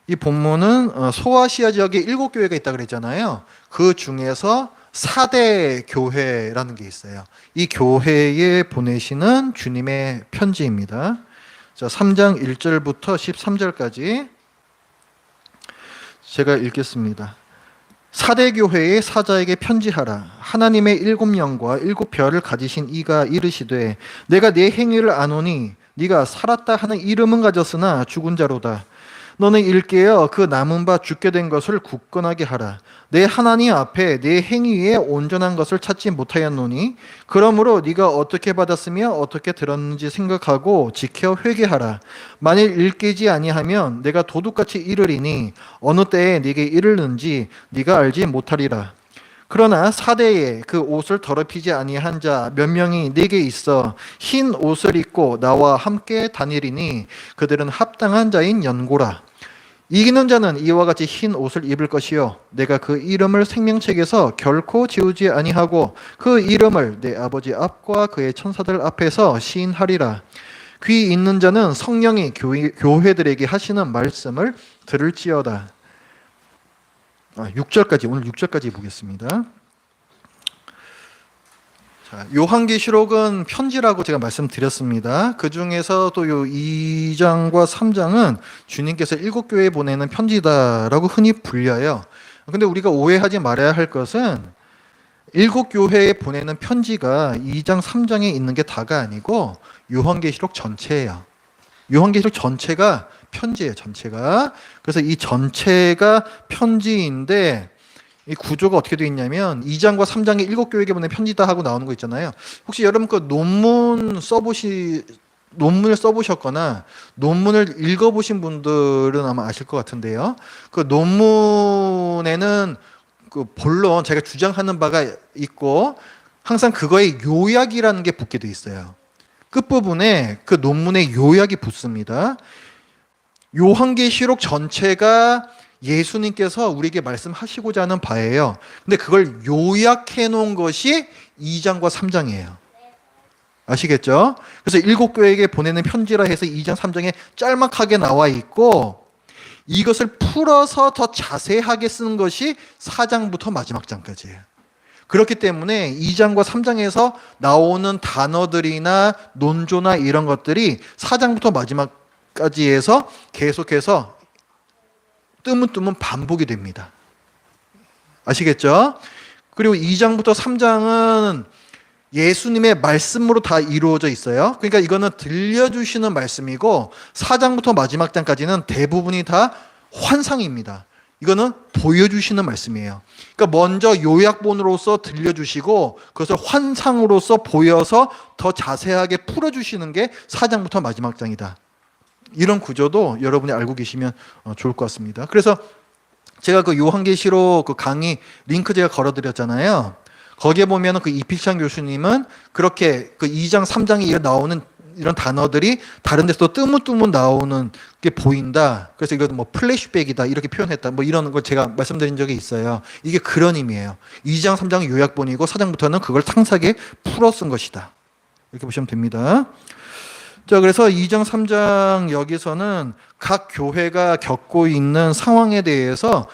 이 본문은 소아시아 지역에 7교회가 있다 그랬잖아요. 그 중에서 4대 교회라는 게 있어요. 이 교회에 보내시는 주님의 편지입니다. 자, 3장 1절부터 13절까지 제가 읽겠습니다. 사대교회의 사자에게 편지하라. 하나님의 7영과 7별을 가지신 이가 이르시되 내가 네 행위를 아노니 네가 살았다 하는 이름은 가졌으나 죽은 자로다. 너는 일깨어 그 남은 바 죽게 된 것을 굳건하게 하라. 내 하나님 앞에 내 행위에 온전한 것을 찾지 못하였노니 그러므로 네가 어떻게 받았으며 어떻게 들었는지 생각하고 지켜 회개하라. 만일 일깨지 아니하면 내가 도둑같이 이르리니 어느 때에 네게 이르는지 네가 알지 못하리라. 그러나 사대에 그 옷을 더럽히지 아니한 자 몇 명이 네게 있어 흰 옷을 입고 나와 함께 다니리니 그들은 합당한 자인 연고라. 이기는 자는 이와 같이 흰 옷을 입을 것이요 내가 그 이름을 생명책에서 결코 지우지 아니하고 그 이름을 내 아버지 앞과 그의 천사들 앞에서 시인하리라. 귀 있는 자는 성령이 교회들에게 하시는 말씀을 들을지어다. 6절까지 오늘 6절까지 보겠습니다. 자, 요한계시록은 편지라고 제가 말씀드렸습니다. 그 중에서 또 요 2장과 3장은 주님께서 7교회에 보내는 편지다라고 흔히 불려요. 근데 우리가 오해하지 말아야 할 것은 7교회에 보내는 편지가 2장, 3장에 있는 게 다가 아니고 요한계시록 전체예요. 요한계시록 전체가 편지예요, 전체가. 그래서 이 전체가 편지인데 이 구조가 어떻게 되어 있냐면 2장과 3장에 7교회에게 보낸 편지다 하고 나오는 거 있잖아요. 혹시 여러분 그 논문을 써보셨거나 논문을 읽어보신 분들은 아마 아실 것 같은데요. 그 논문에는 그 본론 제가 주장하는 바가 있고 항상 그거에 요약이라는 게 붙게 돼 있어요. 끝부분에 그 논문에 요약이 붙습니다. 요한계시록 전체가 예수님께서 우리에게 말씀하시고자 하는 바예요. 근데 그걸 요약해 놓은 것이 2장과 3장이에요. 아시겠죠? 그래서 7교회에게 보내는 편지라 해서 2장, 3장에 짤막하게 나와 있고 이것을 풀어서 더 자세하게 쓰는 것이 4장부터 마지막 장까지예요. 그렇기 때문에 2장과 3장에서 나오는 단어들이나 논조나 이런 것들이 4장부터 마지막까지 해서 계속해서 뜨문뜨문 반복이 됩니다. 아시겠죠? 그리고 2장부터 3장은 예수님의 말씀으로 다 이루어져 있어요. 그러니까 이거는 들려주시는 말씀이고 4장부터 마지막 장까지는 대부분이 다 환상입니다. 이거는 보여주시는 말씀이에요. 그러니까 먼저 요약본으로서 들려주시고 그것을 환상으로서 보여서 더 자세하게 풀어주시는 게 4장부터 마지막 장이다. 이런 구조도 여러분이 알고 계시면 좋을 것 같습니다. 그래서 제가 그 요한계시록 그 강의 링크 제가 걸어드렸잖아요. 거기에 보면 그 이필찬 교수님은 그렇게 그 2장, 3장에 나오는 이런 단어들이 다른 데서도 뜨문뜨문 나오는 게 보인다. 그래서 이거 뭐 플래시백이다 이렇게 표현했다. 뭐 이런 걸 제가 말씀드린 적이 있어요. 이게 그런 의미예요. 2장, 3장은 요약본이고 4장부터는 그걸 상세하게 풀어 쓴 것이다. 이렇게 보시면 됩니다. 자, 그래서 2장, 3장 여기서는 각 교회가 겪고 있는 상황에 대해서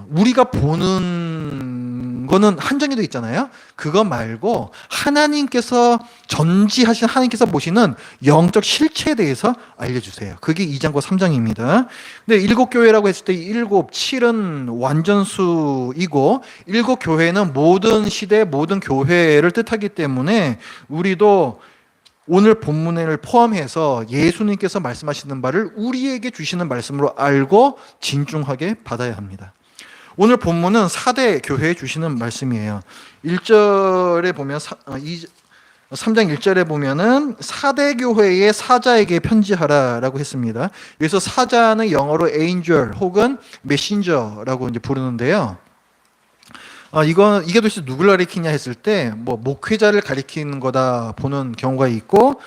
우리가 보는 거는 한정이 되어 있잖아요. 그거 말고 하나님께서 전지하신 하나님께서 보시는 영적 실체에 대해서 알려주세요. 그게 2장과 3장입니다. 근데 7교회라고 했을 때 7, 7은 완전수이고 7교회는 모든 시대 모든 교회를 뜻하기 때문에 우리도 오늘 본문을 포함해서 예수님께서 말씀하시는 바를 우리에게 주시는 말씀으로 알고 진중하게 받아야 합니다. 오늘 본문은 4대 교회에 주시는 말씀이에요. 1절에 보면 3장 1절에 보면은 4대 교회의 사자에게 편지하라라고 했습니다. 여기서 사자는 영어로 angel 혹은 messenger라고 이제 부르는데요. 이게 도대체 누굴 가리키냐 했을 때, 뭐, 목회자를 가리키는 거다 보는 경우가 있고,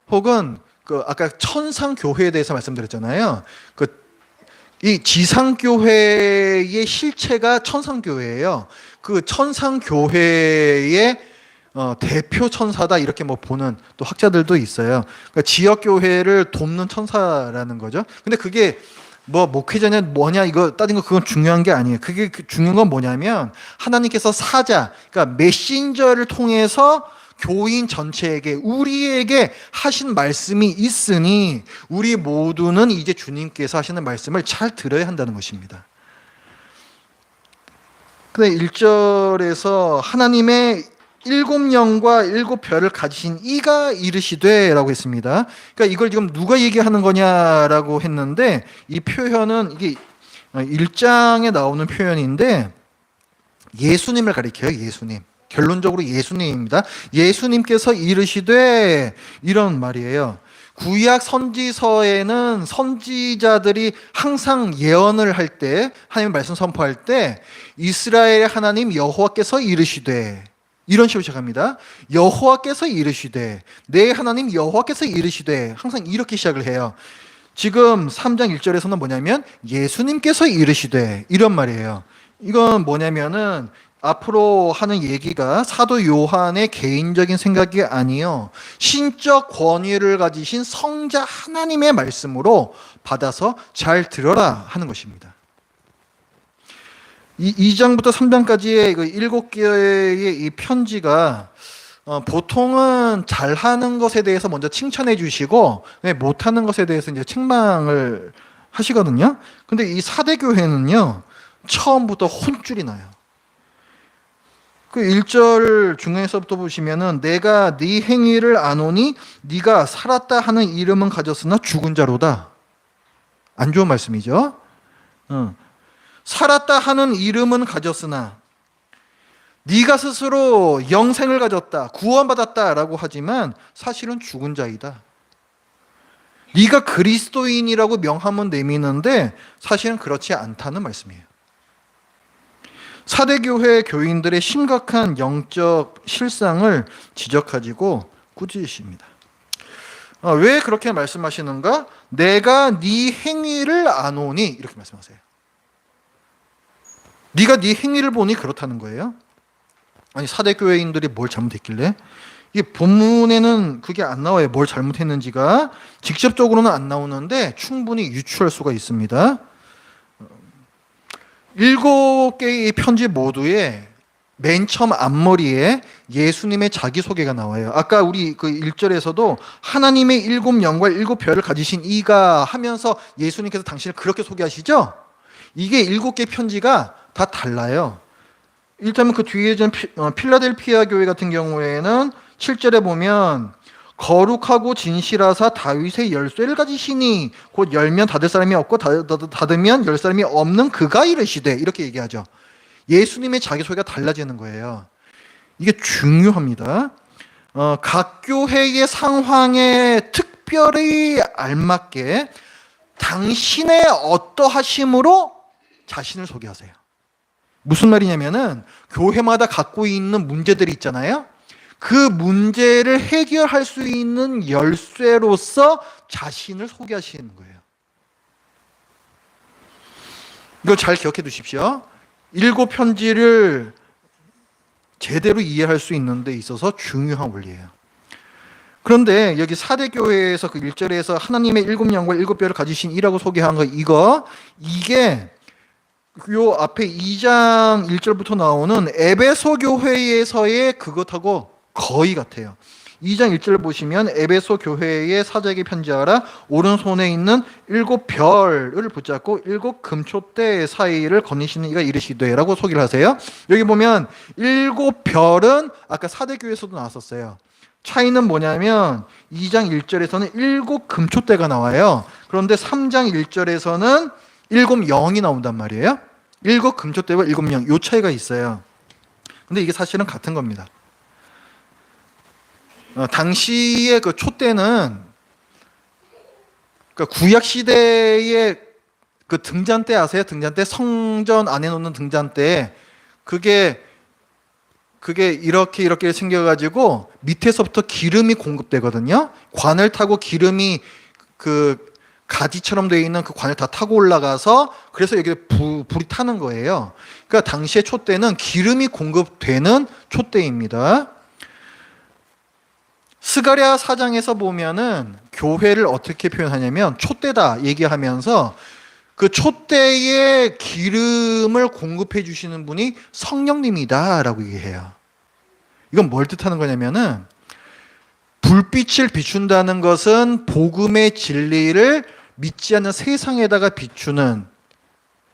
혹은, 아까 천상교회에 대해서 말씀드렸잖아요. 이 지상교회의 실체가 천상교회예요. 그 천상교회의 대표 천사다, 이렇게 뭐 보는 또 학자들도 있어요. 그러니까 지역교회를 돕는 천사라는 거죠. 근데 그게 뭐 목회자는 뭐냐 이거 따진 거 그건 중요한 게 아니에요. 그게 중요한 건 뭐냐면 하나님께서 사자, 그러니까 메신저를 통해서 교인 전체에게 우리에게 하신 말씀이 있으니 우리 모두는 이제 주님께서 하시는 말씀을 잘 들어야 한다는 것입니다. 근데 1절에서 하나님의 7영과 7별을 가지신 이가 이르시되 라고 했습니다. 그러니까 이걸 지금 누가 얘기하는 거냐라고 했는데 이 표현은 이게 1장에 나오는 표현인데 예수님을 가리켜요. 예수님. 결론적으로 예수님입니다. 예수님께서 이르시되 이런 말이에요. 구약 선지서에는 선지자들이 항상 예언을 할 때, 하나님의 말씀 선포할 때 이스라엘의 하나님 여호와께서 이르시되 이런 식으로 시작합니다. 여호와께서 이르시되 내 하나님 여호와께서 이르시되 항상 이렇게 시작을 해요. 지금 3장 1절에서는 뭐냐면 예수님께서 이르시되 이런 말이에요. 이건 뭐냐면은 앞으로 하는 얘기가 사도 요한의 개인적인 생각이 아니요 신적 권위를 가지신 성자 하나님의 말씀으로 받아서 잘 들어라 하는 것입니다. 2장부터 3장까지의 그 7개의 이 편지가 보통은 잘하는 것에 대해서 먼저 칭찬해 주시고 못하는 것에 대해서 이제 책망을 하시거든요. 근데 이 사대 교회는요 처음부터 혼쭐이 나요. 그 1절 중에서부터 보시면은 내가 네 행위를 아노니 네가 살았다 하는 이름은 가졌으나 죽은 자로다. 안 좋은 말씀이죠. 살았다 하는 이름은 가졌으나 네가 스스로 영생을 가졌다, 구원받았다라고 하지만 사실은 죽은 자이다. 네가 그리스도인이라고 명함은 내미는데 사실은 그렇지 않다는 말씀이에요. 사대교회 교인들의 심각한 영적 실상을 지적하시고 꾸짖으십니다. 왜 그렇게 말씀하시는가? 내가 네 행위를 아노니 이렇게 말씀하세요. 네가 네 행위를 보니 그렇다는 거예요. 아니 사대교회인들이 뭘 잘못했길래? 이 본문에는 그게 안 나와요. 뭘 잘못했는지가 직접적으로는 안 나오는데 충분히 유추할 수가 있습니다. 7개의 편지 모두에 맨 처음 앞머리에 예수님의 자기소개가 나와요. 아까 우리 그 1절에서도 하나님의 7영과 7별을 가지신 이가 하면서 예수님께서 당신을 그렇게 소개하시죠? 이게 7개 편지가 다 달라요. 일단 그 뒤에 필라델피아 교회 같은 경우에는 7절에 보면 거룩하고 진실하사 다윗의 열쇠를 가지시니 곧 열면 닫을 사람이 없고 닫으면 열 사람이 없는 그가 이르시되 이렇게 얘기하죠. 예수님의 자기소개가 달라지는 거예요. 이게 중요합니다. 각 교회의 상황에 특별히 알맞게 당신의 어떠하심으로 자신을 소개하세요. 무슨 말이냐면은 교회마다 갖고 있는 문제들이 있잖아요. 그 문제를 해결할 수 있는 열쇠로서 자신을 소개하시는 거예요. 이거 잘 기억해 두십시오. 7편지를 제대로 이해할 수 있는 데 있어서 중요한 원리예요. 그런데 여기 사대교회에서 그 1절에서 하나님의 7영과 7별을 가지신 이라고 소개한 거 이게 요 앞에 2장 1절부터 나오는 에베소 교회에서의 그것하고 거의 같아요. 2장 1절 보시면 에베소 교회의 사자에게 편지하라 오른손에 있는 7별을 붙잡고 7 금초대 사이를 거니시는 이가 이르시되 라고 소개를 하세요. 여기 보면 7별은 아까 사대교회에서도 나왔었어요. 차이는 뭐냐면 2장 1절에서는 7 금초대가 나와요. 그런데 3장 1절에서는 7영이 나온단 말이에요. 7 금초대와 7영 요 차이가 있어요. 근데 이게 사실은 같은 겁니다. 당시의 그 촛대는 그러니까 구약 시대의 그 등잔대 아세요? 등잔대 성전 안에 놓는 등잔대 그게 이렇게 생겨가지고 밑에서부터 기름이 공급되거든요. 관을 타고 기름이 그 가지처럼 되어 있는 그 관을 다 타고 올라가서 그래서 여기 불이 타는 거예요. 그러니까 당시의 촛대는 기름이 공급되는 촛대입니다. 스가랴 4장에서 보면은 교회를 어떻게 표현하냐면 촛대다 얘기하면서 그 촛대의 기름을 공급해 주시는 분이 성령님이다라고 얘기해요. 이건 뭘 뜻하는 거냐면은 불빛을 비춘다는 것은 복음의 진리를 믿지 않는 세상에다가 비추는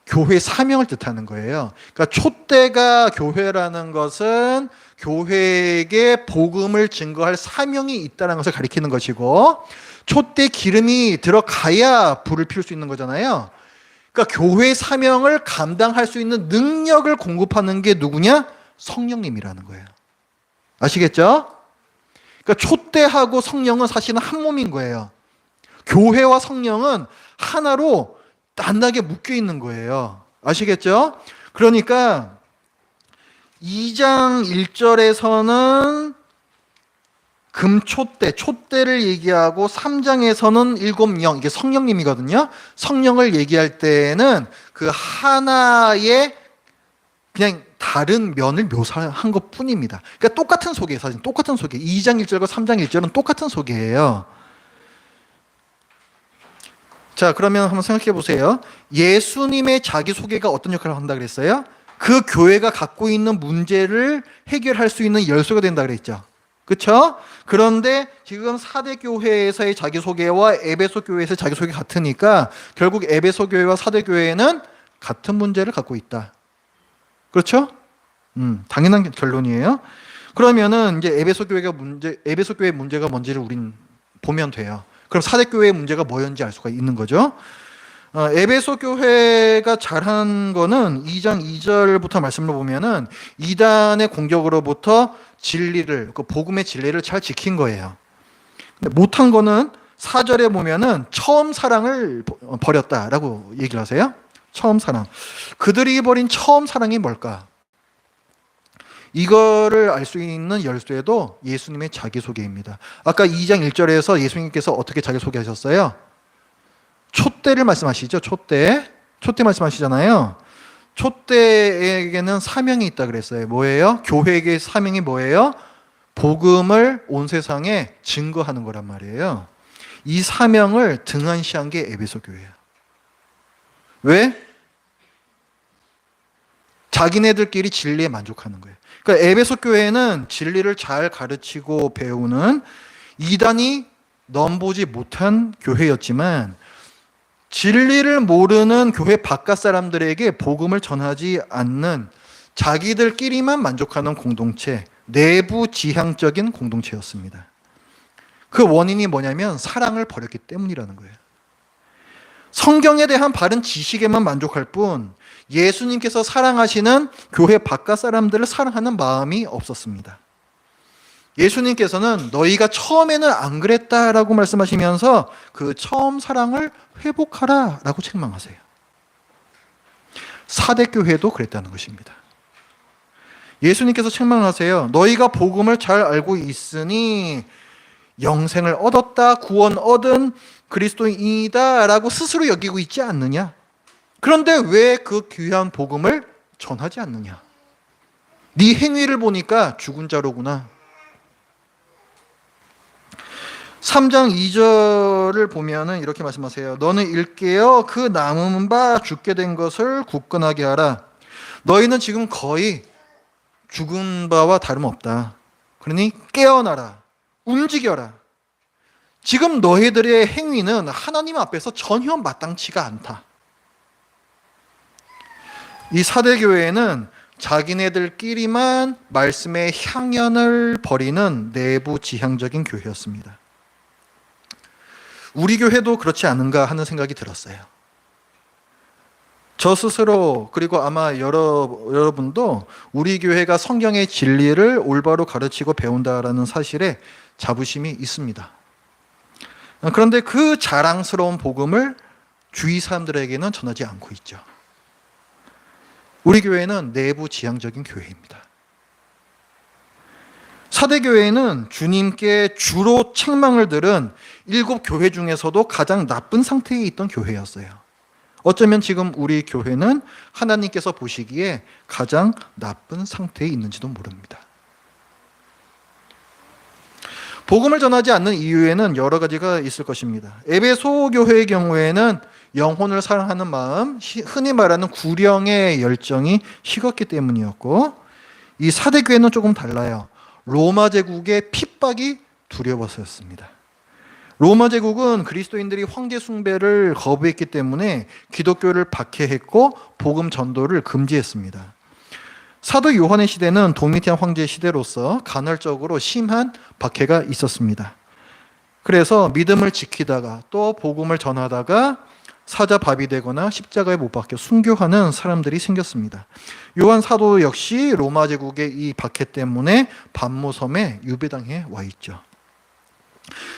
교회 사명을 뜻하는 거예요. 그러니까 촛대가 교회라는 것은 교회에게 복음을 증거할 사명이 있다는 것을 가리키는 것이고, 촛대 기름이 들어가야 불을 피울 수 있는 거잖아요. 그러니까 교회 사명을 감당할 수 있는 능력을 공급하는 게 누구냐? 성령님이라는 거예요. 아시겠죠? 그러니까 촛대하고 성령은 사실은 한 몸인 거예요. 교회와 성령은 하나로 단단하게 묶여 있는 거예요. 아시겠죠? 그러니까 2장 1절에서는 금촛대, 촛대를 얘기하고 3장에서는 일곱령, 이게 성령님이거든요. 성령을 얘기할 때는 그 하나의 그냥 다른 면을 묘사한 것 뿐입니다. 그러니까 똑같은 소개예요, 사실. 똑같은 소개. 2장 1절과 3장 1절은 똑같은 소개예요. 자, 그러면 한번 생각해 보세요. 예수님의 자기소개가 어떤 역할을 한다 그랬어요? 그 교회가 갖고 있는 문제를 해결할 수 있는 열쇠가 된다 그랬죠. 그렇죠? 그런데 지금 사대 교회에서의 자기소개와 에베소 교회에서의 자기소개 같으니까 결국 에베소 교회와 사대 교회는 같은 문제를 갖고 있다. 그렇죠? 당연한 결론이에요. 그러면은 이제 에베소 교회의 문제가 뭔지를 우린 보면 돼요. 그럼 사대 교회의 문제가 뭐였는지 알 수가 있는 거죠. 에베소 교회가 잘한 거는 2장 2절부터 말씀을 보면은 이단의 공격으로부터 진리를, 그 복음의 진리를 잘 지킨 거예요. 근데 못한 거는 4절에 보면은 처음 사랑을 버렸다라고 얘기를 하세요. 처음 사랑. 그들이 버린 처음 사랑이 뭘까? 이거를 알 수 있는 열쇠도 예수님의 자기소개입니다. 아까 2장 1절에서 예수님께서 어떻게 자기소개하셨어요? 촛대를 말씀하시죠. 촛대 말씀하시잖아요. 촛대에게는 사명이 있다 그랬어요. 뭐예요? 교회에게 사명이 뭐예요? 복음을 온 세상에 증거하는 거란 말이에요. 이 사명을 등한시한 게 에베소 교회예요. 왜? 자기네들끼리 진리에 만족하는 거예요. 그러니까 에베소 교회는 진리를 잘 가르치고 배우는 이단이 넘보지 못한 교회였지만 진리를 모르는 교회 바깥 사람들에게 복음을 전하지 않는 자기들끼리만 만족하는 공동체, 내부 지향적인 공동체였습니다. 그 원인이 뭐냐면 사랑을 버렸기 때문이라는 거예요. 성경에 대한 바른 지식에만 만족할 뿐 예수님께서 사랑하시는 교회 바깥 사람들을 사랑하는 마음이 없었습니다. 예수님께서는 너희가 처음에는 안 그랬다라고 말씀하시면서 그 처음 사랑을 회복하라라고 책망하세요. 사대 교회도 그랬다는 것입니다. 예수님께서 책망하세요. 너희가 복음을 잘 알고 있으니 영생을 얻었다, 구원 얻은 그리스도인이다라고 스스로 여기고 있지 않느냐? 그런데 왜 그 귀한 복음을 전하지 않느냐? 네 행위를 보니까 죽은 자로구나. 3장 2절을 보면은 이렇게 말씀하세요. 너는 일깨어 그 남은 바 죽게 된 것을 굳건하게 하라. 너희는 지금 거의 죽은 바와 다름없다. 그러니 깨어나라. 움직여라. 지금 너희들의 행위는 하나님 앞에서 전혀 마땅치가 않다. 이 사대교회는 자기네들끼리만 말씀의 향연을 버리는 내부 지향적인 교회였습니다. 우리 교회도 그렇지 않은가 하는 생각이 들었어요. 저 스스로 그리고 아마 여러분도 우리 교회가 성경의 진리를 올바로 가르치고 배운다라는 사실에 자부심이 있습니다. 그런데 그 자랑스러운 복음을 주위 사람들에게는 전하지 않고 있죠. 우리 교회는 내부 지향적인 교회입니다. 사대교회는 주님께 주로 책망을 들은 7교회 중에서도 가장 나쁜 상태에 있던 교회였어요. 어쩌면 지금 우리 교회는 하나님께서 보시기에 가장 나쁜 상태에 있는지도 모릅니다. 복음을 전하지 않는 이유에는 여러 가지가 있을 것입니다. 에베소 교회의 경우에는 영혼을 사랑하는 마음, 흔히 말하는 구령의 열정이 식었기 때문이었고, 이 사대 교회는 조금 달라요. 로마 제국의 핍박이 두려워서였습니다. 로마 제국은 그리스도인들이 황제 숭배를 거부했기 때문에 기독교를 박해했고 복음 전도를 금지했습니다. 사도 요한의 시대는 도미티안 황제의 시대로서 간헐적으로 심한 박해가 있었습니다. 그래서 믿음을 지키다가 또 복음을 전하다가 사자밥이 되거나 십자가에 못 박혀 순교하는 사람들이 생겼습니다. 요한 사도 역시 로마 제국의 이 박해 때문에 반모섬에 유배당해 와 있죠.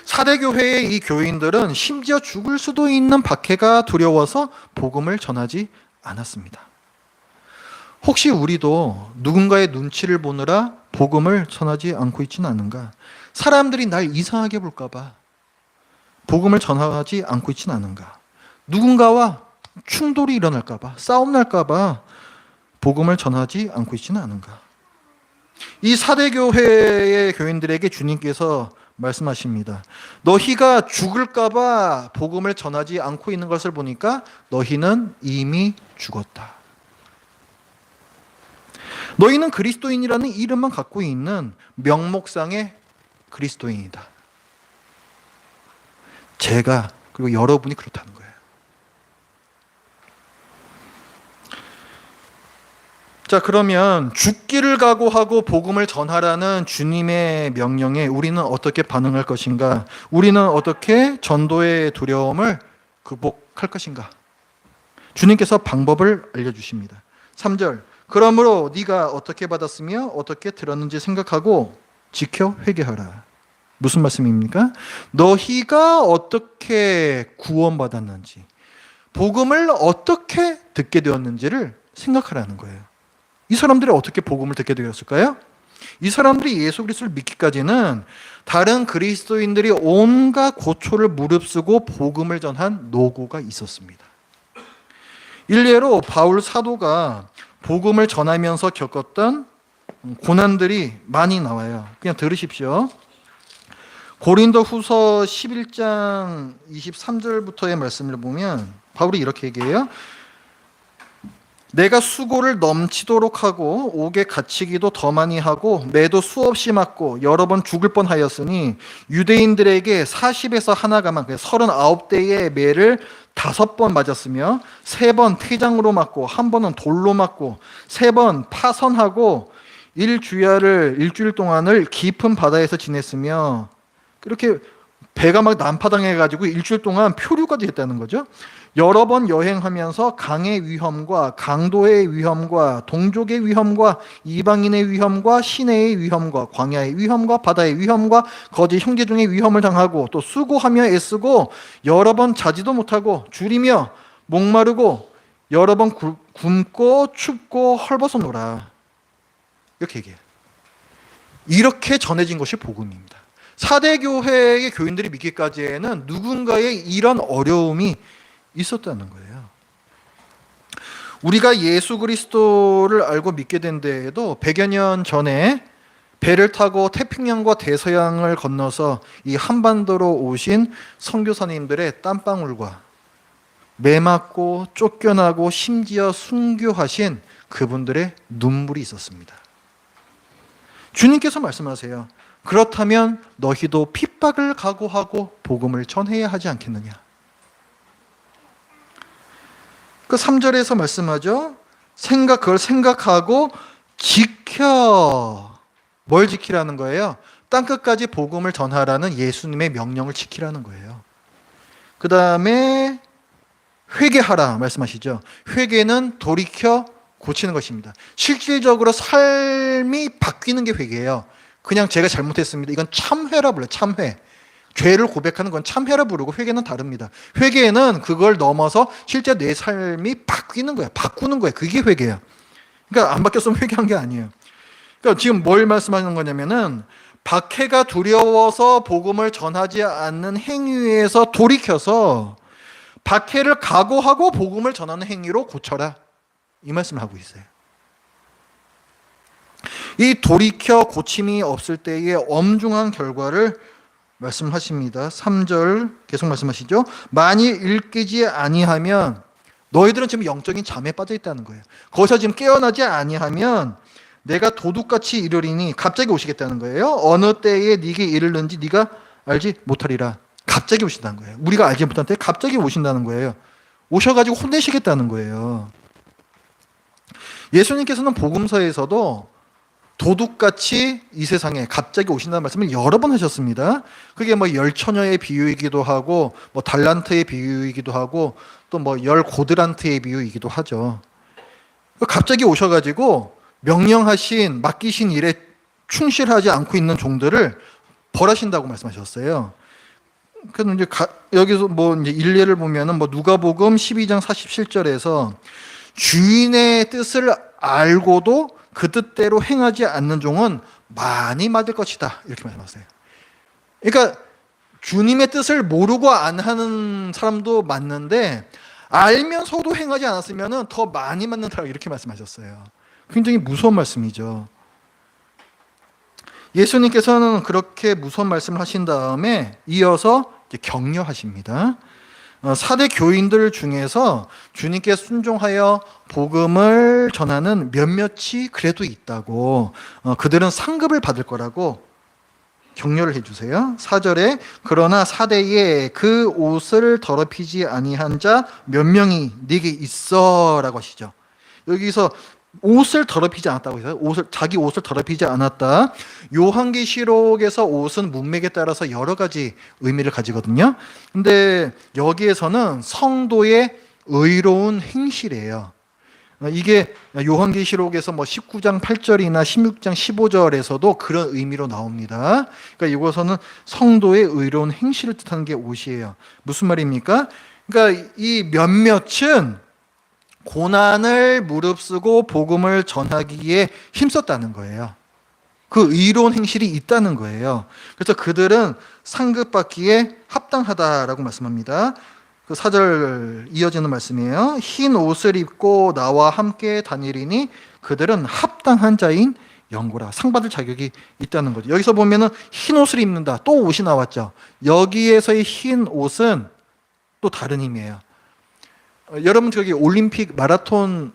사대교회의 이 교인들은 심지어 죽을 수도 있는 박해가 두려워서 복음을 전하지 않았습니다. 혹시 우리도 누군가의 눈치를 보느라 복음을 전하지 않고 있지는 않은가? 사람들이 날 이상하게 볼까봐 복음을 전하지 않고 있지는 않은가? 누군가와 충돌이 일어날까봐, 싸움 날까봐 복음을 전하지 않고 있지는 않은가? 이 사대교회의 교인들에게 주님께서 말씀하십니다. 너희가 죽을까봐 복음을 전하지 않고 있는 것을 보니까 너희는 이미 죽었다. 너희는 그리스도인이라는 이름만 갖고 있는 명목상의 그리스도인이다. 제가 그리고 여러분이 그렇다는 거예요. 자, 그러면 죽기를 각오하고 복음을 전하라는 주님의 명령에 우리는 어떻게 반응할 것인가? 우리는 어떻게 전도의 두려움을 극복할 것인가? 주님께서 방법을 알려주십니다. 3절, 그러므로 네가 어떻게 받았으며 어떻게 들었는지 생각하고 지켜 회개하라. 무슨 말씀입니까? 너희가 어떻게 구원받았는지, 복음을 어떻게 듣게 되었는지를 생각하라는 거예요. 이 사람들이 어떻게 복음을 듣게 되었을까요? 이 사람들이 예수 그리스도를 믿기까지는 다른 그리스도인들이 온갖 고초를 무릅쓰고 복음을 전한 노고가 있었습니다. 일례로 바울 사도가 복음을 전하면서 겪었던 고난들이 많이 나와요. 그냥 들으십시오. 고린도 후서 11장 23절부터의 말씀을 보면 바울이 이렇게 얘기해요. 내가 수고를 넘치도록 하고 옥에 갇히기도 더 많이 하고 매도 수없이 맞고 여러 번 죽을 뻔하였으니 유대인들에게 40에서 하나가만 39대의 매를 5번 맞았으며 3번 태장으로 맞고 1번은 돌로 맞고 3번 파선하고 일주일 동안을 깊은 바다에서 지냈으며 그렇게 배가 막 난파당해가지고 일주일 동안 표류까지 했다는 거죠. 여러 번 여행하면서 강의 위험과 강도의 위험과 동족의 위험과 이방인의 위험과 시내의 위험과 광야의 위험과 바다의 위험과 거짓 형제 중의 위험을 당하고 또 수고하며 애쓰고 여러 번 자지도 못하고 줄이며 목마르고 여러 번 굶고 춥고 헐벗어노라. 이렇게 얘기해요. 이렇게 전해진 것이 복음입니다. 사대교회의 교인들이 믿기까지에는 누군가의 이런 어려움이 있었다는 거예요. 우리가 예수 그리스도를 알고 믿게 된 데에도 100여 년 전에 배를 타고 태평양과 대서양을 건너서 이 한반도로 오신 선교사님들의 땀방울과 매맞고 쫓겨나고 심지어 순교하신 그분들의 눈물이 있었습니다. 주님께서 말씀하세요. 그렇다면 너희도 핍박을 각오하고 복음을 전해야 하지 않겠느냐. 그 3절에서 말씀하죠. 그걸 생각하고 지켜. 뭘 지키라는 거예요? 땅끝까지 복음을 전하라는 예수님의 명령을 지키라는 거예요. 그 다음에 회개하라 말씀하시죠. 회개는 돌이켜 고치는 것입니다. 실질적으로 삶이 바뀌는 게 회개예요. 그냥 제가 잘못했습니다. 이건 참회라 불러요. 참회. 죄를 고백하는 건 참회라 부르고 회개는 다릅니다. 회개는 그걸 넘어서 실제 내 삶이 바뀌는 거예요. 바꾸는 거예요. 그게 회개예요. 그러니까 안 바뀌었으면 회개한 게 아니에요. 그러니까 지금 뭘 말씀하는 거냐면은 박해가 두려워서 복음을 전하지 않는 행위에서 돌이켜서 박해를 각오하고 복음을 전하는 행위로 고쳐라. 이 말씀을 하고 있어요. 이 돌이켜 고침이 없을 때의 엄중한 결과를 말씀하십니다. 3절 계속 말씀하시죠. 만일 일깨지 아니하면 너희들은 지금 영적인 잠에 빠져 있다는 거예요. 거기서 지금 깨어나지 아니하면 내가 도둑같이 이르리니 갑자기 오시겠다는 거예요. 어느 때에 네게 이르는지 네가 알지 못하리라. 갑자기 오신다는 거예요. 우리가 알지 못한 때 갑자기 오신다는 거예요. 오셔가지고 혼내시겠다는 거예요. 예수님께서는 복음서에서도 도둑같이 이 세상에 갑자기 오신다는 말씀을 여러 번 하셨습니다. 그게 뭐 열처녀의 비유이기도 하고, 뭐 달란트의 비유이기도 하고, 또 뭐 열 고드란트의 비유이기도 하죠. 갑자기 오셔가지고 명령하신, 맡기신 일에 충실하지 않고 있는 종들을 벌하신다고 말씀하셨어요. 그래서 이제 여기서 뭐 이제 일례를 보면은 뭐 누가복음 12장 47절에서 주인의 뜻을 알고도 그 뜻대로 행하지 않는 종은 많이 맞을 것이다. 이렇게 말씀하세요. 그러니까 주님의 뜻을 모르고 안 하는 사람도 맞는데 알면서도 행하지 않았으면 더 많이 맞는다. 이렇게 말씀하셨어요. 굉장히 무서운 말씀이죠. 예수님께서는 그렇게 무서운 말씀을 하신 다음에 이어서 이제 격려하십니다. 사대 교인들 중에서 주님께 순종하여 복음을 전하는 몇몇이 그래도 있다고, 그들은 상급을 받을 거라고 격려를 해주세요. 4절에 그러나 사대에 그 옷을 더럽히지 아니한 자 몇 명이 네게 있어라고 하시죠. 여기서 옷을 더럽히지 않았다고 해서 자기 옷을 더럽히지 않았다. 요한계시록에서 옷은 문맥에 따라서 여러 가지 의미를 가지거든요. 근데 여기에서는 성도의 의로운 행실이에요. 이게 요한계시록에서 뭐 19장 8절이나 16장 15절에서도 그런 의미로 나옵니다. 그러니까 이것은 성도의 의로운 행실을 뜻하는 게 옷이에요. 무슨 말입니까? 그러니까 이 몇몇은 고난을 무릅쓰고 복음을 전하기에 힘썼다는 거예요. 그 의로운 행실이 있다는 거예요. 그래서 그들은 상급받기에 합당하다라고 말씀합니다. 그 4절 이어지는 말씀이에요. 흰 옷을 입고 나와 함께 다니리니 그들은 합당한 자인 영고라. 상 받을 자격이 있다는 거죠. 여기서 보면은 흰 옷을 입는다. 또 옷이 나왔죠. 여기에서의 흰 옷은 또 다른 의미예요. 여러분 저기 올림픽 마라톤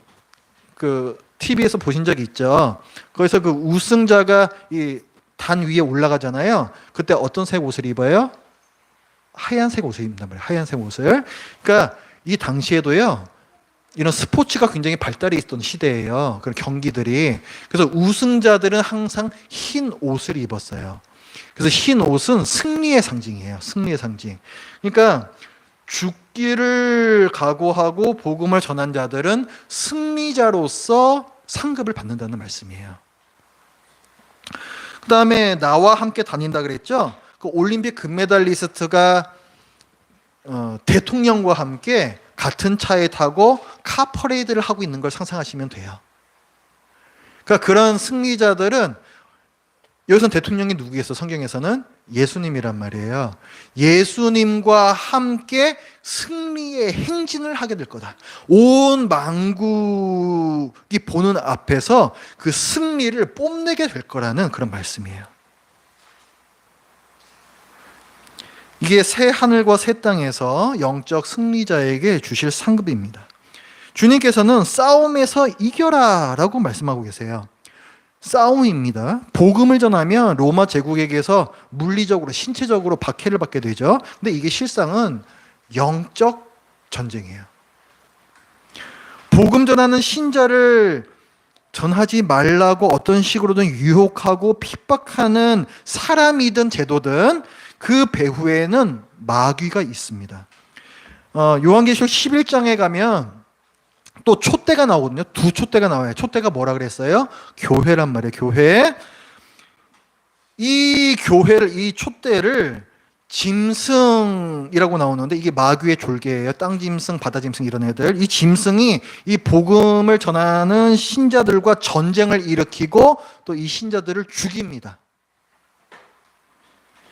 그 TV에서 보신 적이 있죠. 거기서 그 우승자가 이 단 위에 올라가잖아요. 그때 어떤 색 옷을 입어요? 하얀색 옷을 입는단 말이에요. 하얀색 옷을. 그러니까 이 당시에도요. 이런 스포츠가 굉장히 발달해 있던 시대예요. 그런 경기들이. 그래서 우승자들은 항상 흰 옷을 입었어요. 그래서 흰 옷은 승리의 상징이에요. 승리의 상징. 그러니까 죽기를 각오하고 복음을 전한 자들은 승리자로서 상급을 받는다는 말씀이에요. 그 다음에 나와 함께 다닌다 그랬죠. 그 올림픽 금메달리스트가 대통령과 함께 같은 차에 타고 카 퍼레이드를 하고 있는 걸 상상하시면 돼요. 그러니까 그런 승리자들은 여기서는 대통령이 누구겠어? 성경에서는 예수님이란 말이에요. 예수님과 함께 승리의 행진을 하게 될 거다. 온 만국이 보는 앞에서 그 승리를 뽐내게 될 거라는 그런 말씀이에요. 이게 새 하늘과 새 땅에서 영적 승리자에게 주실 상급입니다. 주님께서는 싸움에서 이겨라 라고 말씀하고 계세요. 싸움입니다. 복음을 전하면 로마 제국에게서 물리적으로 신체적으로 박해를 받게 되죠. 근데 이게 실상은 영적 전쟁이에요. 복음 전하는 신자를 전하지 말라고 어떤 식으로든 유혹하고 핍박하는 사람이든 제도든 그 배후에는 마귀가 있습니다. 요한계시록 11장에 가면 또 촛대가 나오거든요. 두 촛대가 나와요. 촛대가 뭐라 그랬어요? 교회란 말이에요. 교회. 이 교회를, 이 촛대를 짐승이라고 나오는데 이게 마귀의 졸개예요. 땅짐승, 바다짐승 이런 애들. 이 짐승이 이 복음을 전하는 신자들과 전쟁을 일으키고 또 이 신자들을 죽입니다.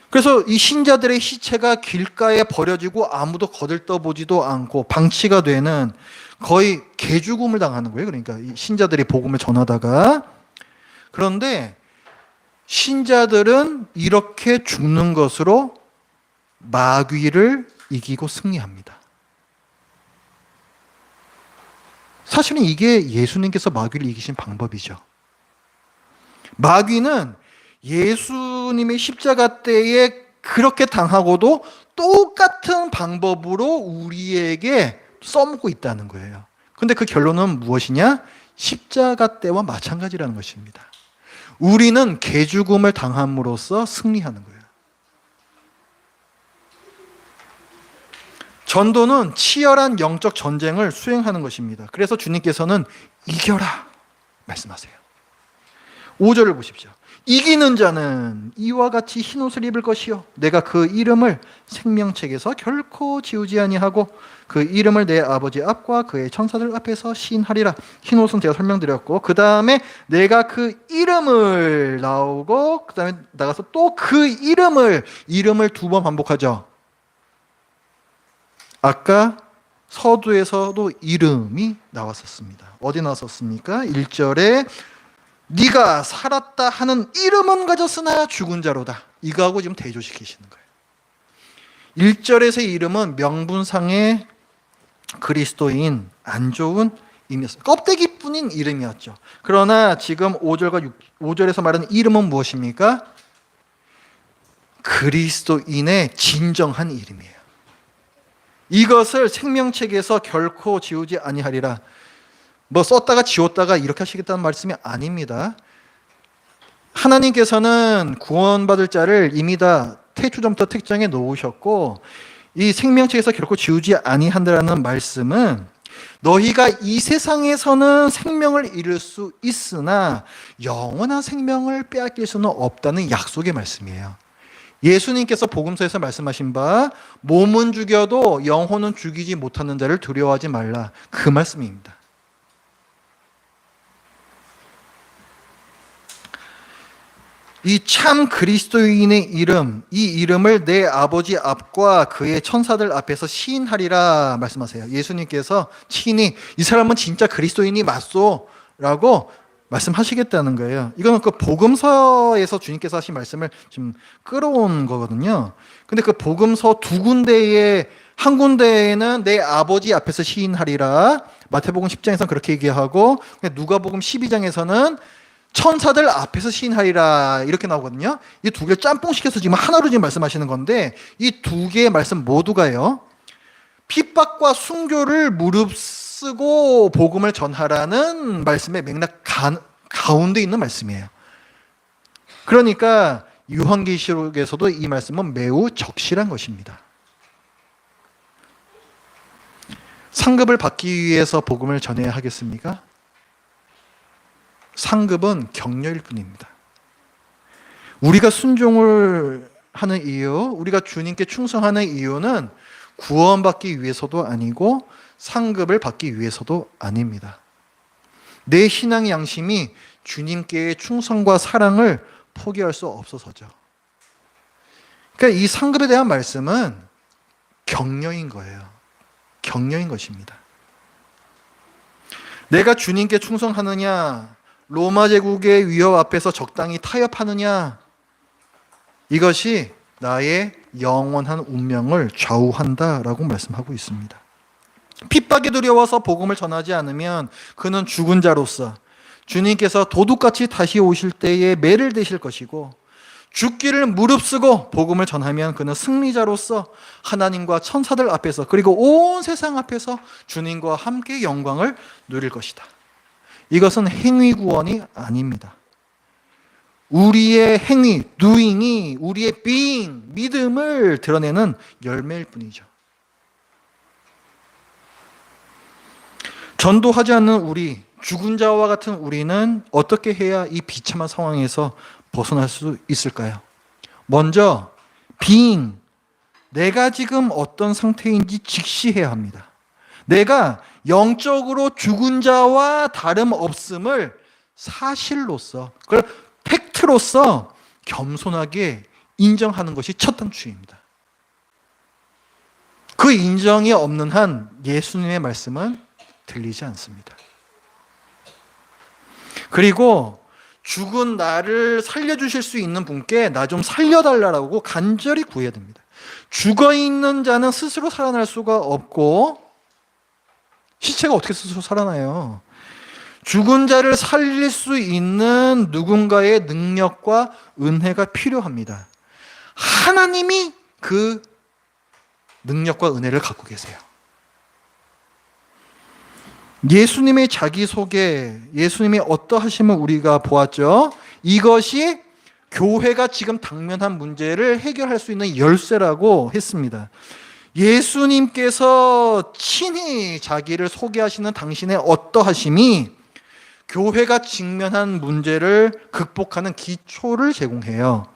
그래서 이 신자들의 시체가 길가에 버려지고 아무도 거들떠보지도 않고 방치가 되는 거의 개죽음을 당하는 거예요. 그러니까 이 신자들이 복음을 전하다가. 그런데 신자들은 이렇게 죽는 것으로 마귀를 이기고 승리합니다. 사실은 이게 예수님께서 마귀를 이기신 방법이죠. 마귀는 예수님의 십자가 때에 그렇게 당하고도 똑같은 방법으로 우리에게 써먹고 있다는 거예요. 근데 그 결론은 무엇이냐? 십자가 때와 마찬가지라는 것입니다. 우리는 개죽음을 당함으로써 승리하는 거예요. 전도는 치열한 영적 전쟁을 수행하는 것입니다. 그래서 주님께서는 이겨라 말씀하세요. 5절을 보십시오. 이기는 자는 이와 같이 흰옷을 입을 것이요 내가 그 이름을 생명책에서 결코 지우지 아니하고 그 이름을 내 아버지 앞과 그의 천사들 앞에서 시인하리라. 흰옷은 제가 설명드렸고, 그 다음에 내가 그 이름을 나오고, 그 다음에 나가서 또 그 이름을 2번 반복하죠. 아까 서두에서도 이름이 나왔었습니다. 어디 나왔었습니까? 1절에 네가 살았다 하는 이름은 가졌으나 죽은 자로다. 이거하고 지금 대조시키시는 거예요. 1절에서의 이름은 명분상의 그리스도인, 안 좋은 이름이었어요. 껍데기뿐인 이름이었죠. 그러나 지금 5절에서 말하는 이름은 무엇입니까? 그리스도인의 진정한 이름이에요. 이것을 생명책에서 결코 지우지 아니하리라. 뭐 썼다가 지웠다가 이렇게 하시겠다는 말씀이 아닙니다. 하나님께서는 구원받을 자를 이미 다 태초전부터 특정해 놓으셨고, 이 생명책에서 결코 지우지 아니한다라는 말씀은 너희가 이 세상에서는 생명을 잃을 수 있으나 영원한 생명을 빼앗길 수는 없다는 약속의 말씀이에요. 예수님께서 복음서에서 말씀하신 바 몸은 죽여도 영혼은 죽이지 못하는 자를 두려워하지 말라, 그 말씀입니다. 이 참 그리스도인의 이름, 이 이름을 내 아버지 앞과 그의 천사들 앞에서 시인하리라 말씀하세요. 예수님께서 친히 이 사람은 진짜 그리스도인이 맞소 라고 말씀하시겠다는 거예요. 이거는 그 복음서에서 주님께서 하신 말씀을 지금 끌어온 거거든요. 근데 그 복음서 두 군데에, 한 군데에는 내 아버지 앞에서 시인하리라, 마태복음 10장에서는 그렇게 얘기하고, 누가복음 12장에서는 천사들 앞에서 시인하리라 이렇게 나오거든요. 이 두 개를 짬뽕시켜서 지금 하나로 지금 말씀하시는 건데, 이 두 개의 말씀 모두가요, 핍박과 순교를 무릅쓰고 복음을 전하라는 말씀의 맥락 가운데 있는 말씀이에요. 그러니까 요한계시록에서도 이 말씀은 매우 적실한 것입니다. 상급을 받기 위해서 복음을 전해야 하겠습니까? 상급은 격려일 뿐입니다. 우리가 순종을 하는 이유, 우리가 주님께 충성하는 이유는 구원받기 위해서도 아니고 상급을 받기 위해서도 아닙니다. 내 신앙의 양심이 주님께의 충성과 사랑을 포기할 수 없어서죠. 그러니까 이 상급에 대한 말씀은 격려인 거예요. 격려인 것입니다. 내가 주님께 충성하느냐, 로마 제국의 위협 앞에서 적당히 타협하느냐, 이것이 나의 영원한 운명을 좌우한다라고 말씀하고 있습니다. 핍박에 두려워서 복음을 전하지 않으면 그는 죽은 자로서 주님께서 도둑같이 다시 오실 때에 매를 대실 것이고, 죽기를 무릅쓰고 복음을 전하면 그는 승리자로서 하나님과 천사들 앞에서, 그리고 온 세상 앞에서 주님과 함께 영광을 누릴 것이다. 이것은 행위 구원이 아닙니다. 우리의 행위, doing이 우리의 being, 믿음을 드러내는 열매일 뿐이죠. 전도하지 않는 우리, 죽은 자와 같은 우리는 어떻게 해야 이 비참한 상황에서 벗어날 수 있을까요? 먼저 being, 내가 지금 어떤 상태인지 직시해야 합니다. 내가 영적으로 죽은 자와 다름없음을 사실로서, 그걸 팩트로서 겸손하게 인정하는 것이 첫 단추입니다. 그 인정이 없는 한 예수님의 말씀은 들리지 않습니다. 그리고 죽은 나를 살려주실 수 있는 분께 나 좀 살려달라고 간절히 구해야 됩니다. 죽어 있는 자는 스스로 살아날 수가 없고, 시체가 어떻게 스스로 살아나요? 죽은 자를 살릴 수 있는 누군가의 능력과 은혜가 필요합니다. 하나님이 그 능력과 은혜를 갖고 계세요. 예수님의 자기소개, 예수님의 어떠하심을 우리가 보았죠. 이것이 교회가 지금 당면한 문제를 해결할 수 있는 열쇠라고 했습니다. 예수님께서 친히 자기를 소개하시는 당신의 어떠하심이 교회가 직면한 문제를 극복하는 기초를 제공해요.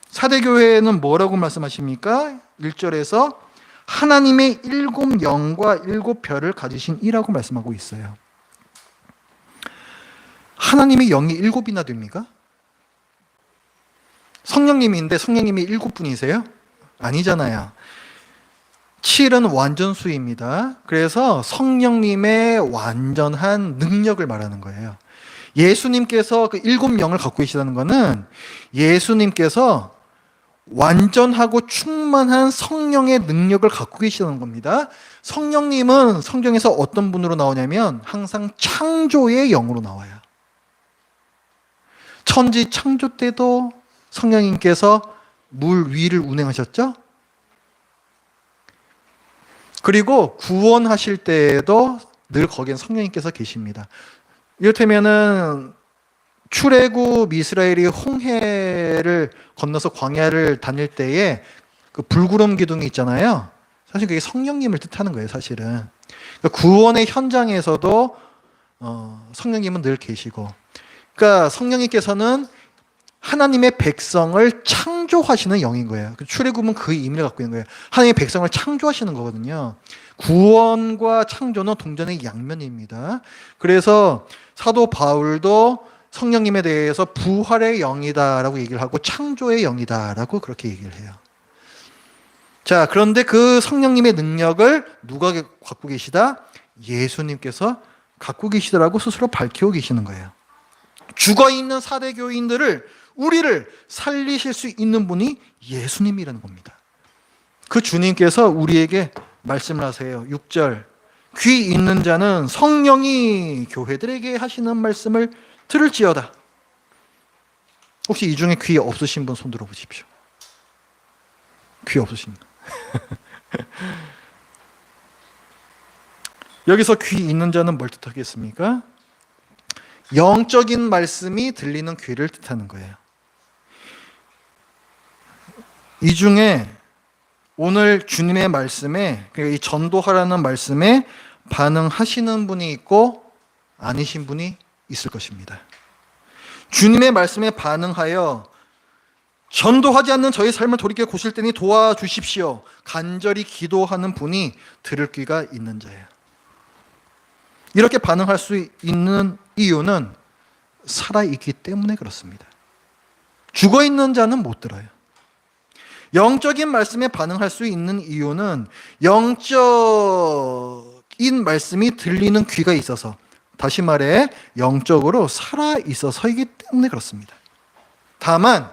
사대교회는 뭐라고 말씀하십니까? 1절에서 하나님의 7 영과 7 별을 가지신 이라고 말씀하고 있어요. 하나님의 영이 7이나 됩니까? 성령님인데 성령님이 7분이세요? 아니잖아요. 7은 완전수입니다. 그래서 성령님의 완전한 능력을 말하는 거예요. 예수님께서 그 7 영을 갖고 계시다는 것은 예수님께서 완전하고 충만한 성령의 능력을 갖고 계시다는 겁니다. 성령님은 성경에서 어떤 분으로 나오냐면 항상 창조의 영으로 나와요. 천지 창조 때도 성령님께서 물 위를 운행하셨죠? 그리고 구원하실 때에도 늘 거기엔 성령님께서 계십니다. 이를테면은 출애굽 이스라엘이 홍해를 건너서 광야를 다닐 때에 그 불구름 기둥이 있잖아요. 사실 그게 성령님을 뜻하는 거예요, 사실은. 그러니까 구원의 현장에서도 성령님은 늘 계시고, 그러니까 성령님께서는 하나님의 백성을 창조하시는 영인 거예요. 출애굽은 그 의미를 갖고 있는 거예요. 하나님의 백성을 창조하시는 거거든요. 구원과 창조는 동전의 양면입니다. 그래서 사도 바울도 성령님에 대해서 부활의 영이다라고 얘기를 하고 창조의 영이다라고 그렇게 얘기를 해요. 자, 그런데 그 성령님의 능력을 누가 갖고 계시다? 예수님께서 갖고 계시더라고 스스로 밝히고 계시는 거예요. 죽어있는 사대 교인들을, 우리를 살리실 수 있는 분이 예수님이라는 겁니다. 그 주님께서 우리에게 말씀을 하세요. 6절, 귀 있는 자는 성령이 교회들에게 하시는 말씀을 들을지어다. 혹시 이 중에 귀 없으신 분 손 들어보십시오. 귀 없으신 분. 여기서 귀 있는 자는 뭘 뜻하겠습니까? 영적인 말씀이 들리는 귀를 뜻하는 거예요. 이 중에 오늘 주님의 말씀에, 이 전도하라는 말씀에 반응하시는 분이 있고 아니신 분이 있을 것입니다. 주님의 말씀에 반응하여 전도하지 않는 저희 삶을 돌이켜 고칠 때니 도와주십시오. 간절히 기도하는 분이 들을 귀가 있는 자예요. 이렇게 반응할 수 있는 이유는 살아있기 때문에 그렇습니다. 죽어있는 자는 못 들어요. 영적인 말씀에 반응할 수 있는 이유는 영적인 말씀이 들리는 귀가 있어서, 다시 말해 영적으로 살아있어서이기 때문에 그렇습니다. 다만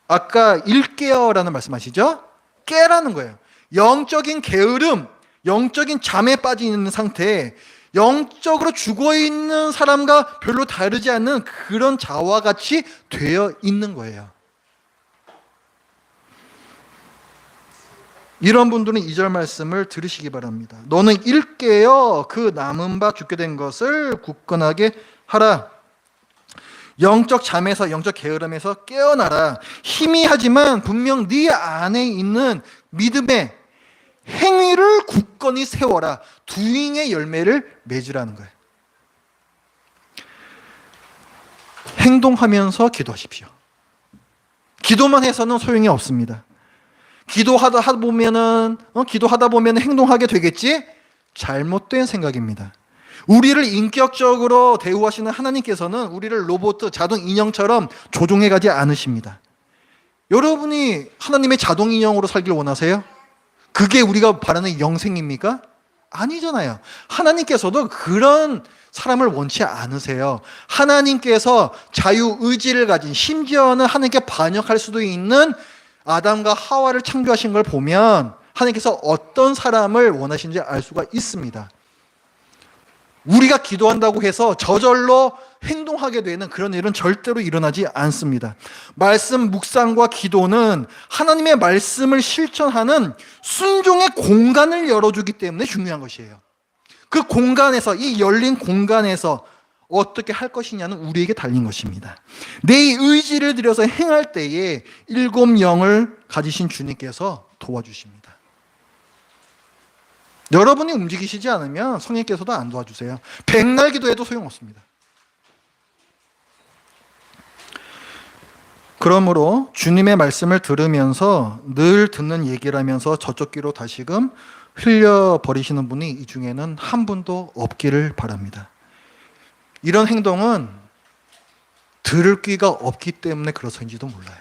아까 일깨어라는 말씀하시죠? 깨라는 거예요. 영적인 게으름, 영적인 잠에 빠져 있는 상태에 영적으로 죽어있는 사람과 별로 다르지 않는 그런 자와 같이 되어 있는 거예요. 이런 분들은 2절 말씀을 들으시기 바랍니다. 너는 일깨어 그 남은 바 죽게 된 것을 굳건하게 하라. 영적 잠에서, 영적 게으름에서 깨어나라. 희미하지만 분명 네 안에 있는 믿음의 행위를 굳건히 세워라. doing의 열매를 맺으라는 거예요. 행동하면서 기도하십시오. 기도만 해서는 소용이 없습니다. 기도하다 보면은 행동하게 되겠지? 잘못된 생각입니다. 우리를 인격적으로 대우하시는 하나님께서는 우리를 로봇, 자동 인형처럼 조종해 가지 않으십니다. 여러분이 하나님의 자동 인형으로 살길 원하세요? 그게 우리가 바라는 영생입니까? 아니잖아요. 하나님께서도 그런 사람을 원치 않으세요. 하나님께서 자유의지를 가진, 심지어는 하나님께 반역할 수도 있는 아담과 하와를 창조하신 걸 보면 하나님께서 어떤 사람을 원하시는지 알 수가 있습니다. 우리가 기도한다고 해서 저절로 행동하게 되는 그런 일은 절대로 일어나지 않습니다. 말씀 묵상과 기도는 하나님의 말씀을 실천하는 순종의 공간을 열어주기 때문에 중요한 것이에요. 그 공간에서, 이 열린 공간에서 어떻게 할 것이냐는 우리에게 달린 것입니다. 내 의지를 들여서 행할 때에 일곱 영을 가지신 주님께서 도와주십니다. 여러분이 움직이시지 않으면 성령께서도 안 도와주세요. 백날 기도해도 소용없습니다. 그러므로 주님의 말씀을 들으면서 늘 듣는 얘기라면서 저쪽 귀로 다시금 흘려버리시는 분이 이 중에는 한 분도 없기를 바랍니다. 이런 행동은 들을 귀가 없기 때문에 그렇는지도 몰라요.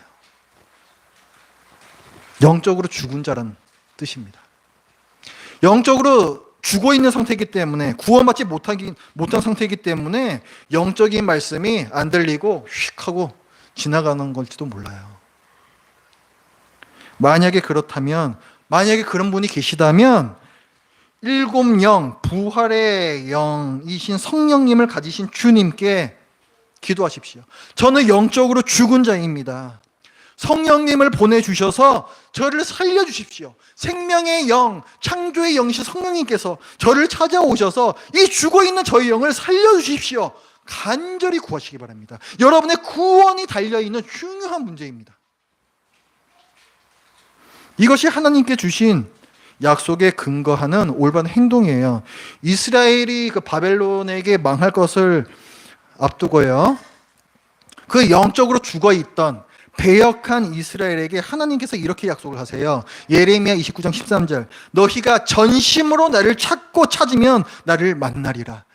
영적으로 죽은 자라는 뜻입니다. 영적으로 죽어 있는 상태이기 때문에, 구원받지 못한 상태이기 때문에 영적인 말씀이 안 들리고 휙 하고 지나가는 걸지도 몰라요. 만약에 그렇다면, 만약에 그런 분이 계시다면 일곱 영, 부활의 영이신 성령님을 가지신 주님께 기도하십시오. 저는 영적으로 죽은 자입니다. 성령님을 보내주셔서 저를 살려주십시오. 생명의 영, 창조의 영이신 성령님께서 저를 찾아오셔서 이 죽어있는 저의 영을 살려주십시오. 간절히 구하시기 바랍니다. 여러분의 구원이 달려있는 중요한 문제입니다. 이것이 하나님께 주신 약속에 근거하는 올바른 행동이에요. 이스라엘이 그 바벨론에게 망할 것을 앞두고요, 그 영적으로 죽어있던 배역한 이스라엘에게 하나님께서 이렇게 약속을 하세요. 예레미야 29장 13절, 너희가 전심으로 나를 찾고 찾으면 나를 만나리라.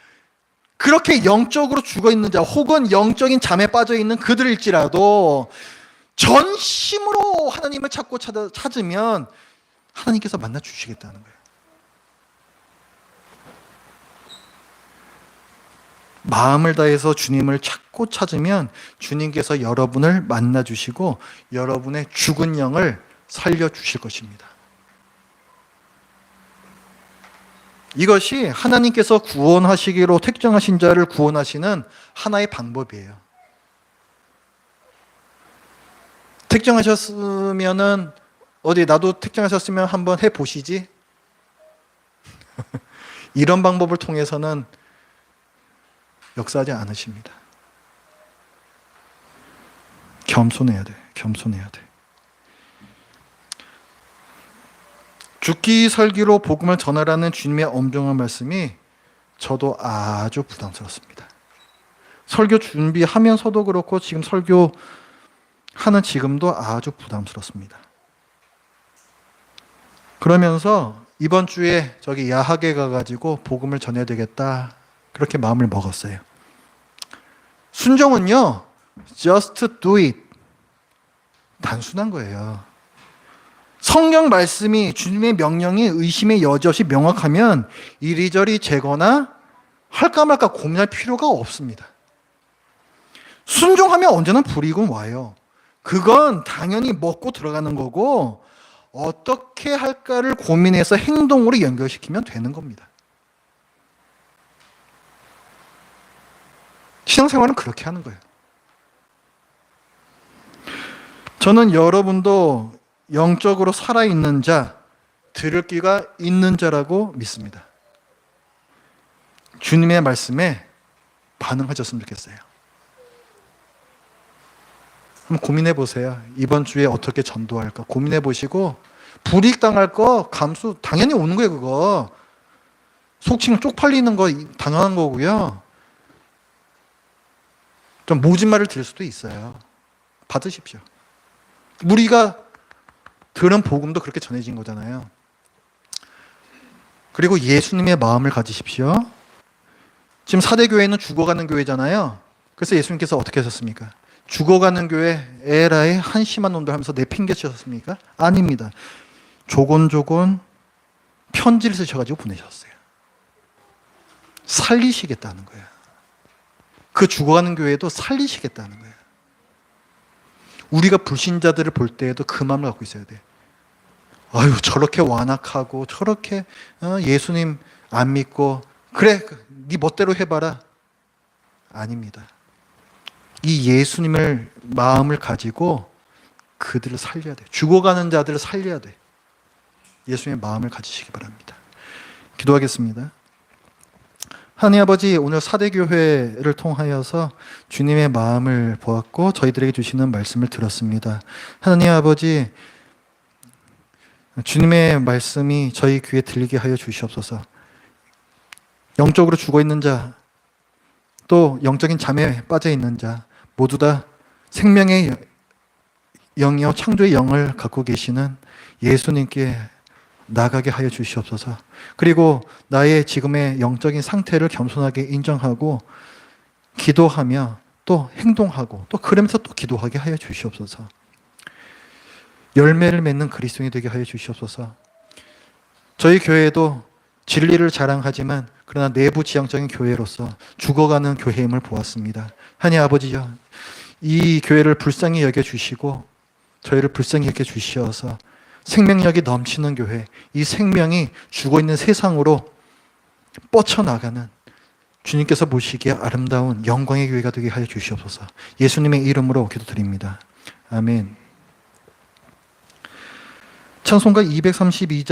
그렇게 영적으로 죽어있는 자 혹은 영적인 잠에 빠져있는 그들일지라도 전심으로 하나님을 찾고 찾으면 하나님께서 만나 주시겠다는 거예요. 마음을 다해서 주님을 찾고 찾으면 주님께서 여러분을 만나 주시고 여러분의 죽은 영을 살려 주실 것입니다. 이것이 하나님께서 구원하시기로 택정하신 자를 구원하시는 하나의 방법이에요. 택정하셨으면은 어디 나도 택정하셨으면 한번 해 보시지. 이런 방법을 통해서는 역사하지 않으십니다. 겸손해야 돼. 겸손해야 돼. 죽기 살기로 복음을 전하라는 주님의 엄정한 말씀이 저도 아주 부담스럽습니다. 설교 준비하면서도 그렇고 지금 설교하는 지금도 아주 부담스럽습니다. 그러면서 이번 주에 저기 야하게 가가지고 복음을 전해야 되겠다, 그렇게 마음을 먹었어요. 순종은요, just do it. 단순한 거예요. 성경 말씀이, 주님의 명령이 의심의 여지없이 명확하면 이리저리 재거나 할까 말까 고민할 필요가 없습니다. 순종하면 언제나 불이익은 와요. 그건 당연히 먹고 들어가는 거고 어떻게 할까를 고민해서 행동으로 연결시키면 되는 겁니다. 신앙생활은 그렇게 하는 거예요. 저는 여러분도 영적으로 살아있는 자, 들을 귀가 있는 자라고 믿습니다. 주님의 말씀에 반응하셨으면 좋겠어요. 한번 고민해 보세요. 이번 주에 어떻게 전도할까 고민해 보시고, 불이익 당할 거 감수 당연히 오는 거예요. 그거 속칭 쪽팔리는 거 당연한 거고요. 좀 모진 말을 들을 수도 있어요. 받으십시오. 우리가 들은 복음도 그렇게 전해진 거잖아요. 그리고 예수님의 마음을 가지십시오. 지금 사대교회는 죽어가는 교회잖아요. 그래서 예수님께서 어떻게 하셨습니까? 죽어가는 교회 에라이 한심한 놈들 하면서 내팽개 치셨습니까? 아닙니다. 조곤조곤 편지를 쓰셔가지고 보내셨어요. 살리시겠다는 거예요. 그 죽어가는 교회도 살리시겠다는 거예요. 우리가 불신자들을 볼 때에도 그 마음을 갖고 있어야 돼. 아유, 저렇게 완악하고 저렇게 예수님 안 믿고 그래, 네 멋대로 해봐라. 아닙니다. 이 예수님을 마음을 가지고 그들을 살려야 돼. 죽어가는 자들을 살려야 돼. 예수님의 마음을 가지시기 바랍니다. 기도하겠습니다. 하나님 아버지, 오늘 사대교회를 통하여서 주님의 마음을 보았고 저희들에게 주시는 말씀을 들었습니다. 하나님 아버지, 주님의 말씀이 저희 귀에 들리게 하여 주시옵소서. 영적으로 죽어있는 자, 또 영적인 잠에 빠져있는 자, 모두 다 생명의 영이요 창조의 영을 갖고 계시는 예수님께 나가게 하여 주시옵소서. 그리고 나의 지금의 영적인 상태를 겸손하게 인정하고 기도하며 또 행동하고 또 그러면서 또 기도하게 하여 주시옵소서. 열매를 맺는 그리스도인이 되게 하여 주시옵소서. 저희 교회도 진리를 자랑하지만 그러나 내부 지향적인 교회로서 죽어가는 교회임을 보았습니다. 하나님 아버지여, 이 교회를 불쌍히 여겨주시고 저희를 불쌍히 여겨주시어서 생명력이 넘치는 교회, 이 생명이 죽어있는 세상으로 뻗쳐나가는 주님께서 보시기에 아름다운 영광의 교회가 되게 하여 주시옵소서. 예수님의 이름으로 기도드립니다. 아멘. 찬송가 232장